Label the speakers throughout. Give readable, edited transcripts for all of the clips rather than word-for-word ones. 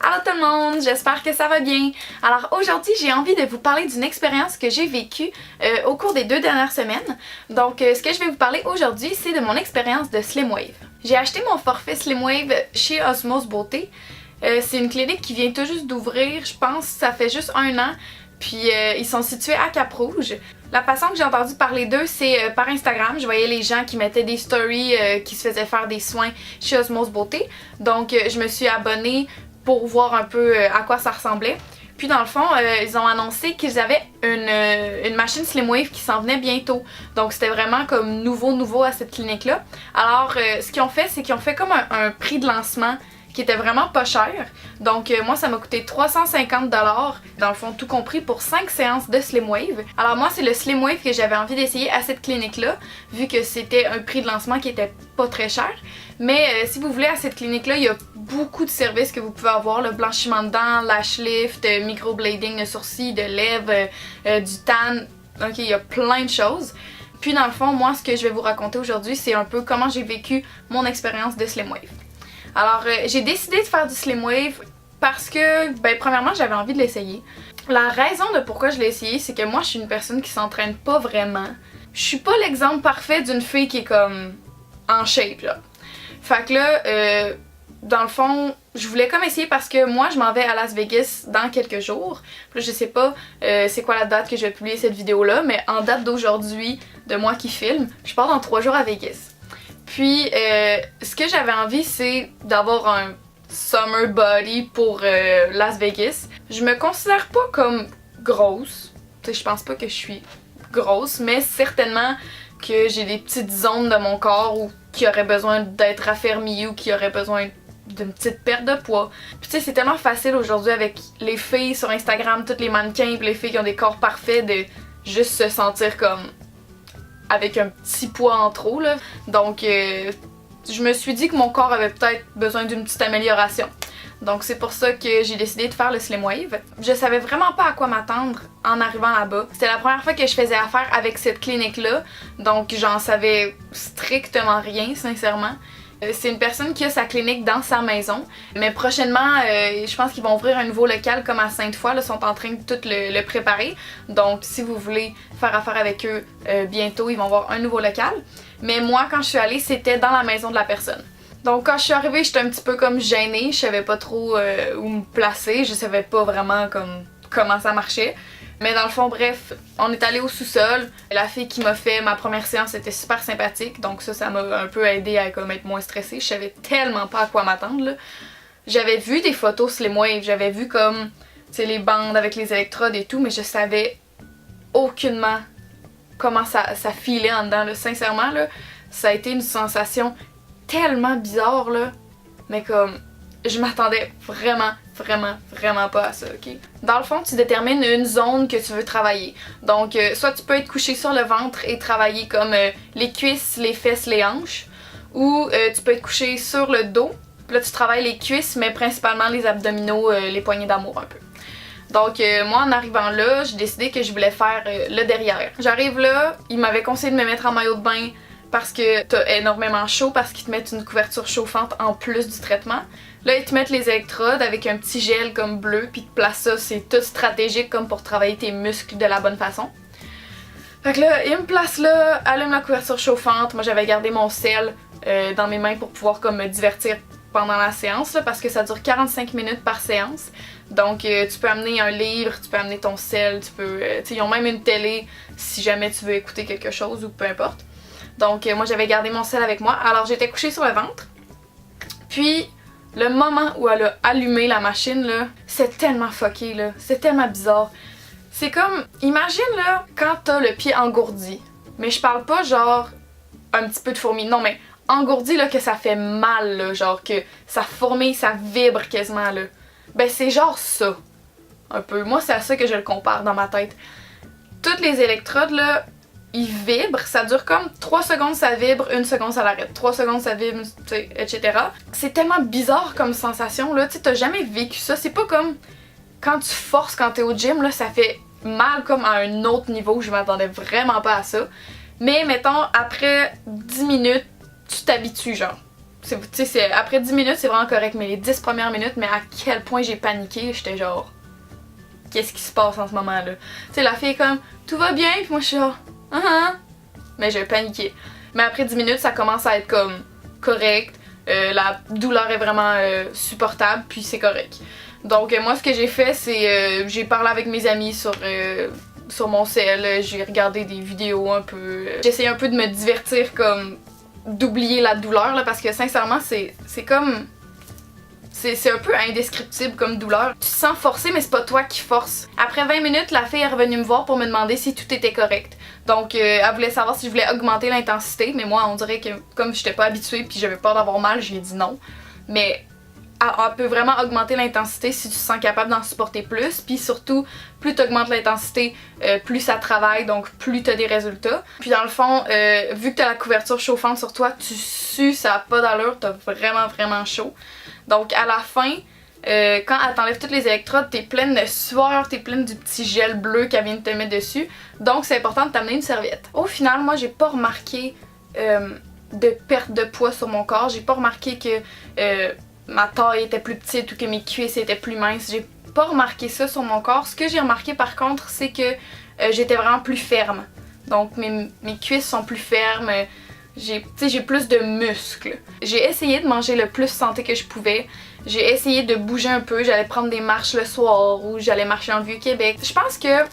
Speaker 1: Allô tout le monde, j'espère que ça va bien. Alors aujourd'hui j'ai envie de vous parler d'une expérience que j'ai vécue au cours des 2 dernières semaines. Donc ce que je vais vous parler aujourd'hui c'est de mon expérience de Slimwave. J'ai acheté mon forfait Slimwave chez Osmose Beauté. C'est une clinique qui vient tout juste d'ouvrir, je pense ça fait juste 1 an. Puis ils sont situés à Cap-Rouge. La façon que j'ai entendu parler d'eux, c'est par Instagram. Je voyais les gens qui mettaient des stories qui se faisaient faire des soins chez Osmose Beauté. Donc je me suis abonnée pour voir un peu à quoi ça ressemblait. Puis dans le fond, ils ont annoncé qu'ils avaient une machine Slimwave qui s'en venait bientôt. Donc c'était vraiment comme nouveau à cette clinique-là. Alors ce qu'ils ont fait, c'est qu'ils ont fait comme un prix de lancement qui était vraiment pas cher. Donc moi ça m'a coûté 350$, dans le fond tout compris pour 5 séances de Slimwave. Alors moi c'est le Slimwave que j'avais envie d'essayer à cette clinique-là, vu que c'était un prix de lancement qui était pas très cher. Mais si vous voulez à cette clinique-là, il y a beaucoup de services que vous pouvez avoir, le blanchiment de dents, lash lift, microblading de sourcils, de lèvres, du tan, ok il y a plein de choses. Puis dans le fond, moi ce que je vais vous raconter aujourd'hui, c'est un peu comment j'ai vécu mon expérience de Slimwave. Alors, j'ai décidé de faire du Slimwave parce que, premièrement, j'avais envie de l'essayer. La raison de pourquoi je l'ai essayé, c'est que moi, je suis une personne qui s'entraîne pas vraiment. Je suis pas l'exemple parfait d'une fille qui est comme en shape, genre. Fait que là, dans le fond, je voulais comme essayer parce que moi, je m'en vais à Las Vegas dans quelques jours. Puis là, je sais pas c'est quoi la date que je vais publier cette vidéo-là, mais en date d'aujourd'hui, de moi qui filme, je pars dans 3 jours à Vegas. Puis, ce que j'avais envie, c'est d'avoir un summer body pour Las Vegas. Je me considère pas comme grosse. Tu sais, je pense pas que je suis grosse, mais certainement que j'ai des petites zones de mon corps qui auraient besoin d'être raffermies ou qui auraient besoin d'une petite perte de poids. Puis tu sais, c'est tellement facile aujourd'hui avec les filles sur Instagram, toutes les mannequins, puis les filles qui ont des corps parfaits, de juste se sentir comme avec un petit poids en trop là. Donc je me suis dit que mon corps avait peut-être besoin d'une petite amélioration. Donc c'est pour ça que j'ai décidé de faire le Slimwave. Je savais vraiment pas à quoi m'attendre en arrivant là-bas. C'était la première fois que je faisais affaire avec cette clinique-là, donc j'en savais strictement rien, sincèrement. C'est une personne qui a sa clinique dans sa maison, mais prochainement, je pense qu'ils vont ouvrir un nouveau local comme à Sainte-Foy, là, sont en train de tout le préparer. Donc si vous voulez faire affaire avec eux bientôt, ils vont avoir un nouveau local. Mais moi, quand je suis allée, c'était dans la maison de la personne. Donc quand je suis arrivée, j'étais un petit peu comme gênée, je savais pas trop où me placer, je savais pas vraiment comment ça marchait. Mais dans le fond, bref, on est allé au sous-sol. La fille qui m'a fait ma première séance était super sympathique, donc ça m'a un peu aidé à comme, être moins stressée. Je savais tellement pas à quoi m'attendre là. J'avais vu des photos Slimwave, j'avais vu comme, tu sais, les bandes avec les électrodes et tout, mais je savais aucunement comment ça filait en dedans là. Sincèrement là, ça a été une sensation tellement bizarre là, mais comme je m'attendais vraiment pas à ça, ok? Dans le fond, tu détermines une zone que tu veux travailler. Donc, soit tu peux être couché sur le ventre et travailler comme les cuisses, les fesses, les hanches, ou tu peux être couché sur le dos. Puis là, tu travailles les cuisses, mais principalement les abdominaux, les poignées d'amour un peu. Donc, moi, en arrivant là, j'ai décidé que je voulais faire le derrière. J'arrive là, ils m'avaient conseillé de me mettre en maillot de bain parce que t'as énormément chaud, parce qu'ils te mettent une couverture chauffante en plus du traitement. Là, ils te mettent les électrodes avec un petit gel comme bleu, puis ils te placent ça, c'est tout stratégique comme pour travailler tes muscles de la bonne façon. Fait que là, ils me placent là, allument la couverture chauffante. Moi, j'avais gardé mon sel dans mes mains pour pouvoir comme me divertir pendant la séance, là, parce que ça dure 45 minutes par séance. Donc, tu peux amener un livre, tu peux amener ton sel, tu peux... tu sais, ils ont même une télé si jamais tu veux écouter quelque chose ou peu importe. Donc, moi, j'avais gardé mon sel avec moi. Alors, j'étais couchée sur le ventre. Puis, le moment où elle a allumé la machine, là, c'est tellement fucké, là. C'est tellement bizarre. C'est comme, imagine, là, quand t'as le pied engourdi. Mais je parle pas, genre, un petit peu de fourmi. Non, mais engourdi, là, que ça fait mal, là. Genre, que ça fourmille, ça vibre quasiment, là. Ben, c'est genre ça. Un peu. Moi, c'est à ça que je le compare dans ma tête. Toutes les électrodes, là, ils vibrent, ça dure comme 3 secondes ça vibre, 1 seconde ça l'arrête, 3 secondes ça vibre, tu sais, etc. C'est tellement bizarre comme sensation là, tu sais, t'as jamais vécu ça, c'est pas comme quand tu forces quand t'es au gym là, ça fait mal comme à un autre niveau, je m'attendais vraiment pas à ça. Mais mettons, après 10 minutes, tu t'habitues genre. Après 10 minutes, c'est vraiment correct, mais les 10 premières minutes, mais à quel point j'ai paniqué, j'étais genre, qu'est-ce qui se passe en ce moment-là? Tu sais, la fille est comme, tout va bien, puis moi je suis genre, mais j'ai paniqué. Mais après 10 minutes, ça commence à être comme correct, la douleur est vraiment supportable, puis c'est correct. Donc moi, ce que j'ai fait, c'est, j'ai parlé avec mes amis sur mon cell, j'ai regardé des vidéos un peu, j'essayais un peu de me divertir comme d'oublier la douleur là, parce que sincèrement c'est comme c'est un peu indescriptible comme douleur. Tu te sens forcé mais c'est pas toi qui force. Après 20 minutes, la fille est revenue me voir pour me demander si tout était correct. Donc elle voulait savoir si je voulais augmenter l'intensité, mais moi on dirait que comme j'étais pas habituée puis j'avais peur d'avoir mal, je lui ai dit non. Mais elle peut vraiment augmenter l'intensité si tu te sens capable d'en supporter plus. Puis surtout, plus tu augmentes l'intensité, plus ça travaille, donc plus tu as des résultats. Puis dans le fond, vu que tu as la couverture chauffante sur toi, tu sues, ça n'a pas d'allure, tu as vraiment chaud. Donc à la fin, quand elle t'enlève toutes les électrodes, t'es pleine de sueur, t'es pleine du petit gel bleu qu'elle vient de te mettre dessus. Donc c'est important de t'amener une serviette. Au final, moi j'ai pas remarqué de perte de poids sur mon corps. J'ai pas remarqué que ma taille était plus petite ou que mes cuisses étaient plus minces. J'ai pas remarqué ça sur mon corps. Ce que j'ai remarqué par contre, c'est que j'étais vraiment plus ferme. Donc mes cuisses sont plus fermes, j'ai plus de muscles. J'ai essayé de manger le plus santé que je pouvais. J'ai essayé de bouger un peu, j'allais prendre des marches le soir ou j'allais marcher dans le Vieux-Québec. Je pense que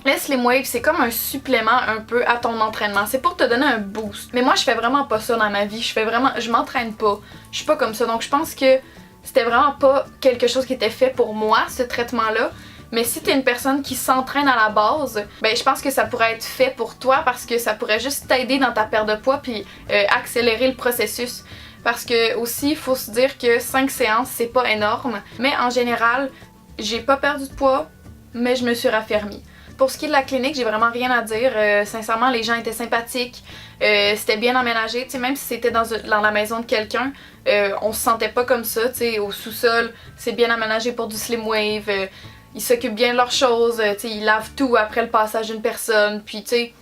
Speaker 1: le Slim Wave, c'est comme un supplément un peu à ton entraînement. C'est pour te donner un boost. Mais moi, je fais vraiment pas ça dans ma vie. Je m'entraîne pas. Je suis pas comme ça. Donc, je pense que c'était vraiment pas quelque chose qui était fait pour moi, ce traitement-là. Mais si t'es une personne qui s'entraîne à la base, ben je pense que ça pourrait être fait pour toi parce que ça pourrait juste t'aider dans ta perte de poids puis accélérer le processus. Parce que aussi, il faut se dire que 5 séances, c'est pas énorme. Mais en général, j'ai pas perdu de poids, mais je me suis raffermie. Pour ce qui est de la clinique, j'ai vraiment rien à dire. Sincèrement, les gens étaient sympathiques. C'était bien aménagé. T'sais, même si c'était dans la maison de quelqu'un, on se sentait pas comme ça. T'sais, au sous-sol, c'est bien aménagé pour du Slim Wave. Ils s'occupent bien de leurs choses. Ils lavent tout après le passage d'une personne. Puis, tu sais,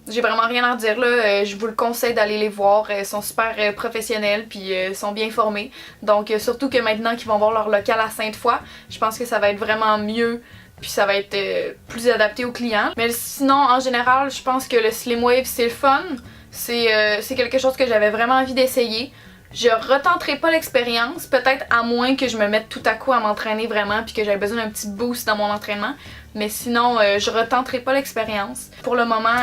Speaker 1: j'ai vraiment rien à dire là. Je vous le conseille d'aller les voir. Ils sont super professionnels. Puis, sont bien formés. Donc, surtout que maintenant qu'ils vont voir leur local à Sainte-Foy, je pense que ça va être vraiment mieux. Puis ça va être plus adapté aux clients. Mais sinon, en général, je pense que le Slim Wave, c'est le fun. C'est quelque chose que j'avais vraiment envie d'essayer. Je retenterai pas l'expérience, peut-être à moins que je me mette tout à coup à m'entraîner vraiment puis que j'avais besoin d'un petit boost dans mon entraînement. Mais sinon, je retenterai pas l'expérience. Pour le moment,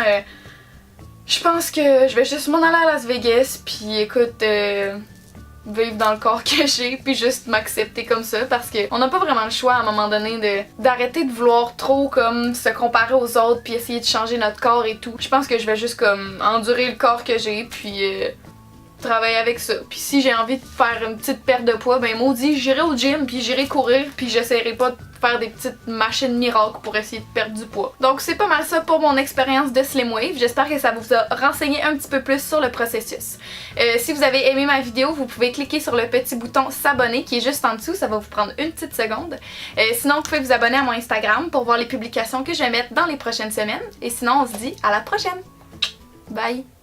Speaker 1: je pense que je vais juste m'en aller à Las Vegas puis écoute... vivre dans le corps que j'ai puis juste m'accepter comme ça parce que on n'a pas vraiment le choix à un moment donné d'arrêter de vouloir trop comme se comparer aux autres puis essayer de changer notre corps et tout. Je pense que je vais juste comme endurer le corps que j'ai puis travailler avec ça. Puis si j'ai envie de faire une petite perte de poids, ben maudit, j'irai au gym puis j'irai courir puis j'essaierai pas de faire des petites machines miracles pour essayer de perdre du poids. Donc c'est pas mal ça pour mon expérience de Slim Wave. J'espère que ça vous a renseigné un petit peu plus sur le processus. Si vous avez aimé ma vidéo, vous pouvez cliquer sur le petit bouton s'abonner qui est juste en dessous, ça va vous prendre une petite seconde. Sinon vous pouvez vous abonner à mon Instagram pour voir les publications que je vais mettre dans les prochaines semaines. Et sinon on se dit à la prochaine! Bye!